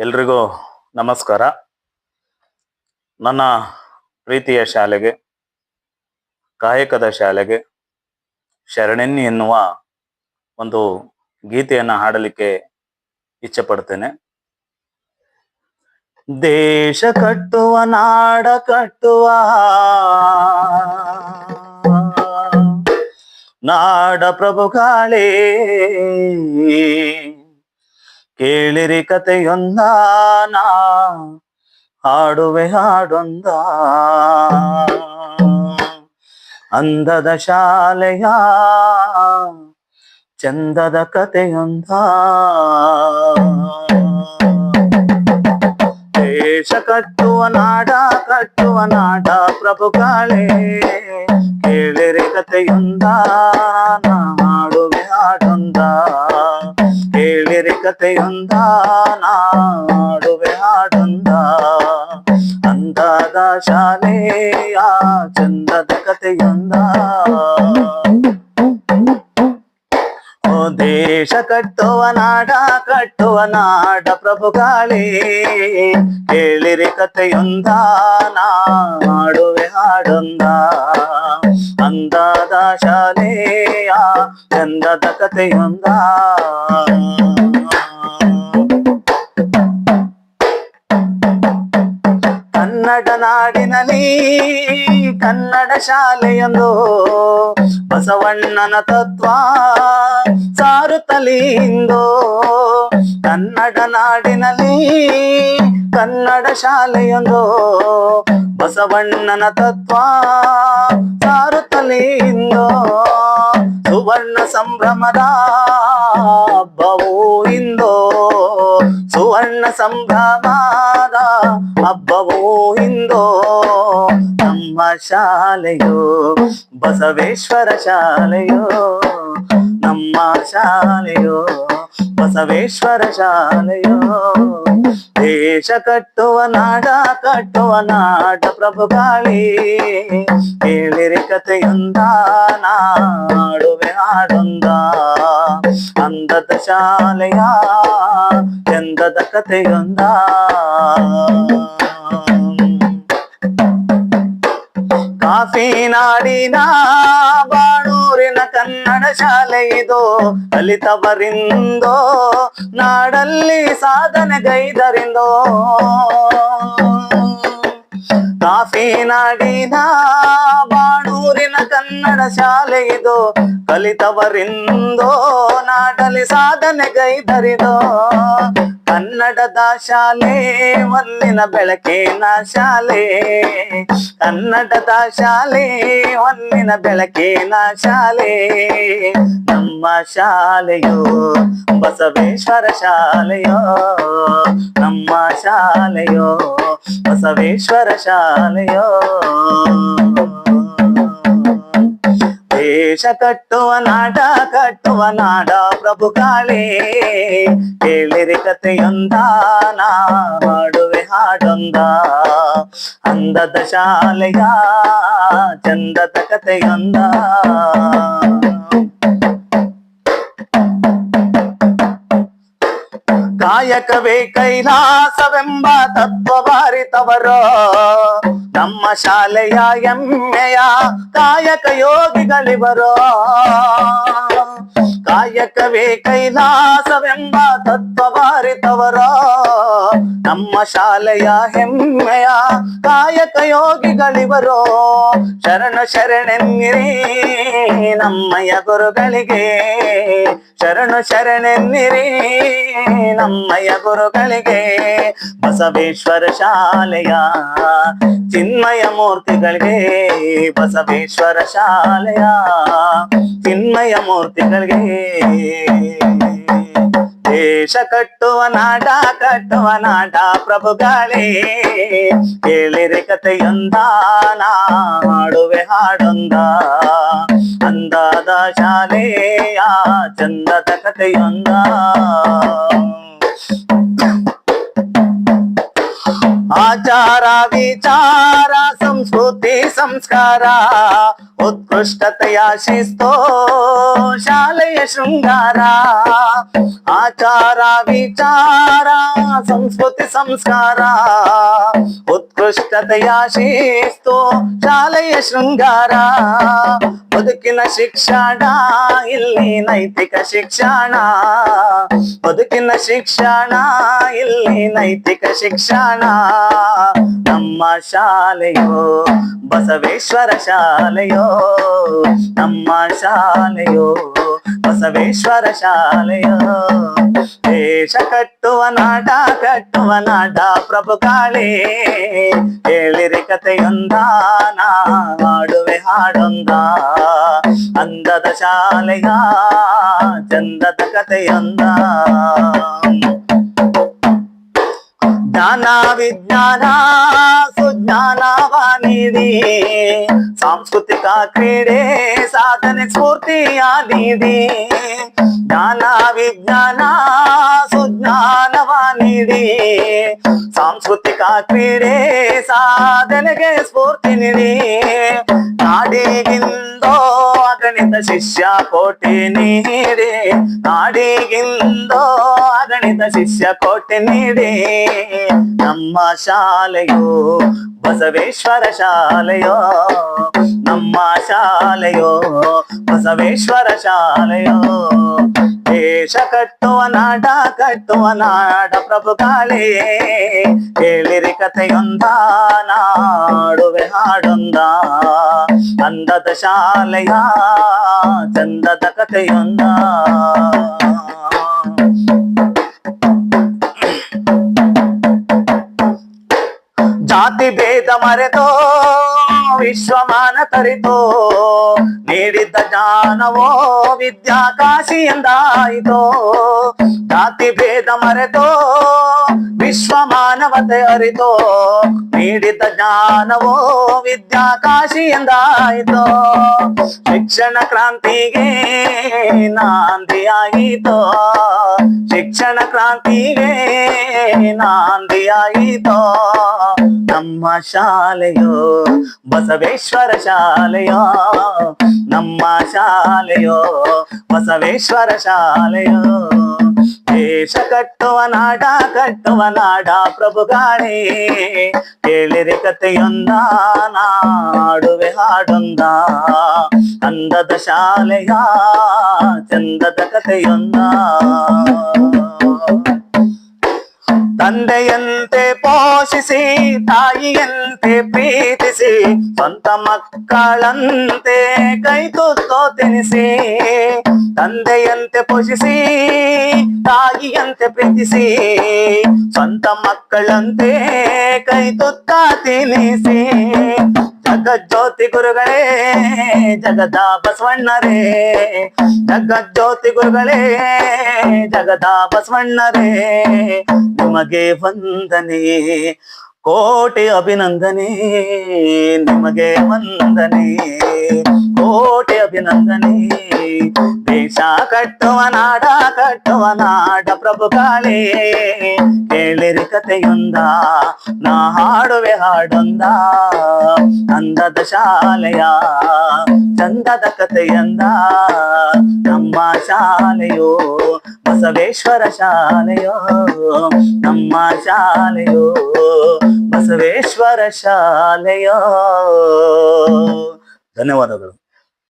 ಎಲ್ರಿಗೂ ನಮಸ್ಕಾರ. ನನ್ನ ಪ್ರೀತಿಯ ಶಾಲೆಗೆ, ಕಾಯಕದ ಶಾಲೆಗೆ ಶರಣೆನ್ನಿ ಎನ್ನುವ ಒಂದು ಗೀತೆಯನ್ನು ಹಾಡಲಿಕ್ಕೆ ಇಚ್ಛೆ ಪಡ್ತೇನೆ. ದೇಶ ಕಟ್ಟುವ, ನಾಡ ಕಟ್ಟುವ, ನಾಡ ಪ್ರಭುಗಳೇ, ಕೇಳಿರಿ ಕಥೆಯೊಂದ, ನಾ ಹಾಡುವೆ ಹಾಡೊಂದ. ಅಂದದ ಶಾಲೆಯ ಚಂದದ ಕಥೆಯೊಂದ. ದೇಶ ಕಟ್ಟುವ, ನಾಡ ಕಟ್ಟುವ, ನಾಡ ಪ್ರಭುಗಳೇ, ಕೇಳಿರಿ ಕಥೆಯೊಂದ, ನಾ ಹಾಡುವೆ ಹಾಡೊಂದ. ಕೇಳಿರಿ ಕಥೆಯೊಂದ, ನಾ ಹಾಡುವೆ ಹಾಡೊಂದ. ಅಂದಾದ ಶಾಲೆಯ ಚಂದದ ಕಥೆಯೊಂದ. ಓ ದೇಶ ಕಟ್ಟುವ, ನಾಡ ಕಟ್ಟುವ, ನಾಡ ಪ್ರಭುಗಳೇ, ಕೇಳಿರಿ ಕಥೆಯೊಂದ, ನಾ ಹಾಡುವೆ ಹಾಡೊಂದ. ಅಂದಾದ ಶಾಲೆಯ ಚಂದದ ಕಥೆಯೊಂದ. ಕನ್ನಡ ನಾಡಿನಲ್ಲಿ ಕನ್ನಡ ಶಾಲೆಯೊಂದು, ಬಸವಣ್ಣನ ತತ್ವ ಸಾರುತ್ತಲಿಂದು. ಕನ್ನಡ ನಾಡಿನಲ್ಲಿ ಕನ್ನಡ ಶಾಲೆಯೊಂದು, ಬಸವಣ್ಣನ ತತ್ವ ಸಾರುತ್ತಲಿಂದು. ಸುವರ್ಣ ಸಂಭ್ರಮದ ಹಬ್ಬವೂ ಇಂದು, ಸುವರ್ಣ ಸಂಭ್ರಮದ ಹಬ್ಬವೂ ಇಂದು. ನಮ್ಮ ಶಾಲೆಯೋ ಬಸವೇಶ್ವರ ಶಾಲೆಯೋ, ನಮ್ಮ ಶಾಲೆಯೋ ಬಸವೇಶ್ವರ ಶಾಲೆಯೋ. ದೇಶ ಕಟ್ಟುವ, ನಾಡ ಕಟ್ಟುವ, ನಾಡ ಪ್ರಭುಗಳೇ, ಕೇಳಿರಿ ಕಥೆಯೊಂದ, ನಾ ಹಾಡುವೆ ಹಾಡೊಂದ. ಅಂದದ ಶಾಲೆಯ ಚಂದದ ಕಥೆಯೊಂದ. ಕಾಫಿ ನಾಡಿನ ಬಾಣೂರಿನ ಕನ್ನಡ ಶಾಲೆ ಇದು, ಕಲಿತವರಿಂದೋ ನಾಡಲ್ಲಿ ಸಾಧನೆಗೈದರಿಂದೋ. ಕಾಫಿ ನಾಡಿನ ಬಾಣೂರಿನ ಕನ್ನಡ ಶಾಲೆ ಇದು, ಕಲಿತವರಿಂದೋ ನಾಡಲ್ಲಿ ಸಾಧನೆಗೈದರಿದೋ. ಕನ್ನಡದ ಶಾಲೆ ಹೊನ್ನಿನ ಬೆಳಕಿನ ಶಾಲೆ, ಕನ್ನಡದ ಶಾಲೆ ಹೊನ್ನಿನ ಬೆಳಕಿನ ಶಾಲೆ. ನಮ್ಮ ಶಾಲೆಯೋ ಬಸವೇಶ್ವರ ಶಾಲೆಯೋ, ನಮ್ಮ ಶಾಲೆಯೋ ಬಸವೇಶ್ವರ ಶಾಲೆಯೋ. ದೇಶ ಕಟ್ಟುವ, ನಾಡ ಕಟ್ಟುವ, ನಾಡ ಪ್ರಭುಗಳೇ, ಕೇಳಿರಿ ಕಥೆಯೊಂದ, ನಾ ಹಾಡುವೆ ಹಾಡೊಂದ. ಅಂದದ ಶಾಲೆಯ ಚಂದದ ಕಥೆಯೊಂದ. ಕಾಯಕವೇ ಕೈಲಾಸವೆಂಬ ತತ್ವ ಬಾರಿತವರೋ, ನಮ್ಮ ಶಾಲೆಯ ಹೆಮ್ಮೆಯ ಕಾಯಕ ಯೋಗಿಗಳಿವರೋ. ಕಾಯಕವೇ ಕೈಲಾಸವೆಂಬ ತತ್ವ ಬಾರಿತವರೋ, ನಮ್ಮ ಶಾಲೆಯ ಹೆಮ್ಮೆಯ ಕಾಯಕ ಯೋಗಿಗಳಿವರೋ. ಶರಣ ಶರಣೆನ್ನಿರಿ ನಮ್ಮಯ್ಯ ಗುರುಗಳಿಗೆ, ಶರಣ ಶರಣೆನ್ನಿರಿ ನಮ್ಮಯ್ಯ ಗುರುಗಳಿಗೆ. ಬಸವೇಶ್ವರ ಶಾಲೆಯ ಚಿನ್ಮಯ ಮೂರ್ತಿಗಳಿಗೆ, ಬಸವೇಶ್ವರ ಶಾಲೆಯ ಚಿನ್ಮಯ ಮೂರ್ತಿಗಳಿಗೆ. ದೇಶ ಕಟ್ಟುವ, ನಾಡ ಕಟ್ಟುವ, ನಾಡ ಪ್ರಭುಗಳೇ, ಕೇಳಿರಿ ಕಥೆಯೊಂದ, ನಾ ಹಾಡುವೆ ಹಾಡೊಂದ. ಅಂದಾದ ಶಾಲೆಯ ಚಂದದ ಕಥೆಯೊಂದ. ಆಚಾರ ವಿಚಾರ ಸಂಸ್ಕೃತಿ ಸಂಸ್ಕಾರ ಉತ್ಕೃಷ್ಟತೆಯ ಶಿಸ್ತೋ ಶಾಲೆಯ ಶೃಂಗಾರ ಆಚಾರ ವಿಚಾರ ಸಂಸ್ಕೃತಿ ಸಂಸ್ಕಾರ ಉತ್ಕೃಷ್ಟತೆಯ ಶಿಸ್ತು ಶಾಲೆಯ ಶೃಂಗಾರ ಬದುಕಿನ ಶಿಕ್ಷಣ ಇಲ್ಲಿ ನೈತಿಕ ಶಿಕ್ಷಣ ಬದುಕಿನ ಶಿಕ್ಷಣ ಇಲ್ಲಿ ನೈತಿಕ ಶಿಕ್ಷಣ ನಮ್ಮ ಶಾಲೆಯೋ ಬಸವೇಶ್ವರ ಶಾಲೆಯೋ ನಮ್ಮ ಶಾಲೆಯೋ ಬಸವೇಶ್ವರ ಶಾಲೆಯೋ ದೇಶ ಕಟ್ಟುವ ನಾಡ ಪ್ರಭುಗಳೇ ಹೇಳಿರಿ ಕಥೆಯೊಂದ ಹಾಡುವೆ ಹಾಡೊಂದ ಅಂದದ ಶಾಲೆಯ ಚಂದದ ಕಥೆಯೊಂದ ಜ್ಞಾನ ವಿಜ್ಞಾನ ಸುಜ್ಞಾನವ ನೀಡಿ ಸಾಂಸ್ಕೃತಿಕ ಕ್ರೀಡೆ ಸಾಧನೆ ಸ್ಫೂರ್ತಿಯ ನೀಡಿ ಜ್ಞಾನ ವಿಜ್ಞಾನ ಸುಜ್ಞಾನವ ನೀಡಿ ಸಾಂಸ್ಕೃತಿಕ ಕ್ರೀಡೆ ಸಾಧನೆಗೆ ಸ್ಫೂರ್ತಿ ನೀಡಿ ನಾಡಿಗಿಂದೋ ಅಗಣಿತ ಶಿಷ್ಯ ಕೋಟೆ ನೀಡಿ ನಾಡಿಗಿಂದೋ ಅಗಣಿತ ಶಿಷ್ಯ ಕೋಟೆ ನೀಡಿ ನಮ್ಮ ಶಾಲೆಯೋ ಬಸವೇಶ್ವರ ಶಾಲೆಯೋ ನಮ್ಮ ಶಾಲೆಯೋ ಬಸವೇಶ್ವರ ಶಾಲೆಯೋ ದೇಶ ಕಟ್ಟುವ ನಾಡ ಪ್ರಭುಗಳೇ ಹೇಳಿರಿ ಕಥೆಯೊಂದ ನಾಡುವೆ ಹಾಡೊಂದ ಅಂದದ ಶಾಲೆಯ ಚಂದದ ಕಥೆಯೊಂದ ಜಾತಿ ಭೇದ ಮರೆತೋ ವಿಶ್ವಮಾನ ತರಿತೋ ನೀಡಿದ್ದ ಜ್ಞಾನವೋ ವಿದ್ಯಾಕಾಶಿ ಎಂದಾಯಿತೋ ಜಾತಿ ಭೇದ ಮರೆತೋ ವಿಶ್ವಮಾನವತೆ ಅರಿತೋ ನೀಡಿದ್ದ ಜ್ಞಾನವೋ ವಿದ್ಯಾಕಾಶಿ ಎಂದಾಯಿತೋ ಶಿಕ್ಷಣ ಕ್ರಾಂತಿಗೆ ನಾಂದಿಯಾಯಿತೋ ಶಿಕ್ಷಣ ಕ್ರಾಂತಿಗೆ ನಾಂದಿಯಾಯಿತೋ ನಮ್ಮ ಶಾಲೆಯೋ ಬಸವೇಶ್ವರ ಶಾಲೆಯೋ ನಮ್ಮ ಶಾಲೆಯೋ ಬಸವೇಶ್ವರ ಶಾಲೆಯೋ ದೇಶ ಕಟ್ಟುವ ನಾಡ ಪ್ರಭುಗಳೇ ಹೇಳಿರಿ ಕಥೆಯೊಂದ ನಾಡುವೆ ಹಾಡೊಂದ ಅಂದದ ಶಾಲೆಯ ಚಂದದ ಕಥೆಯೊಂದ ತಂದೆಯಂತೆ ಪೋಷಿಸಿ ತಾಯಿಯಂತೆ ಪ್ರೀತಿಸಿ ಸ್ವಂತ ಮಕ್ಕಳಂತೆ ಕೈ ತುತ್ತೋ ತಿನಿಸಿ ತಂದೆಯಂತೆ ಪೋಷಿಸಿ ತಾಯಿಯಂತೆ ಪ್ರೀತಿಸಿ ಸ್ವಂತ ಮಕ್ಕಳಂತೆ ಕೈ ತುತ್ತ ತಿನಿಸಿ ಜಗಜ್ಯೋತಿ ಗುರುಗಳೇ ಜಗದ ಬಸವಣ್ಣರೇ ಜಗಜ್ಯೋತಿ ಗುರುಗಳೇ ಜಗದ ಬಸವಣ್ಣರೇ ನಿಮಗೆ ವಂದನೆ ಕೋಟಿ ಅಭಿನಂದನೆ ನಿಮಗೆ ವಂದನೆ ಕೋಟಿ ಅಭಿನಂದನೆ ದೇಶ ಕಟ್ಟುವ ನಾಡ ಪ್ರಭುಗಳೇ ಹೇಳಿರಿ ಕಥೆಯೊಂದ ನಾ ಹಾಡುವೆ ಹಾಡೊಂದ ಅಂದದ ಶಾಲೆಯ ಚಂದದ ಕಥೆಯೊಂದ ನಮ್ಮ ಶಾಲೆಯೋ ಬಸವೇಶ್ವರ ಶಾಲೆಯೋ ನಮ್ಮ ಶಾಲೆಯೋ ಬಸವೇಶ್ವರ ಶಾಲೆಯೋ ಧನ್ಯವಾದಗಳು.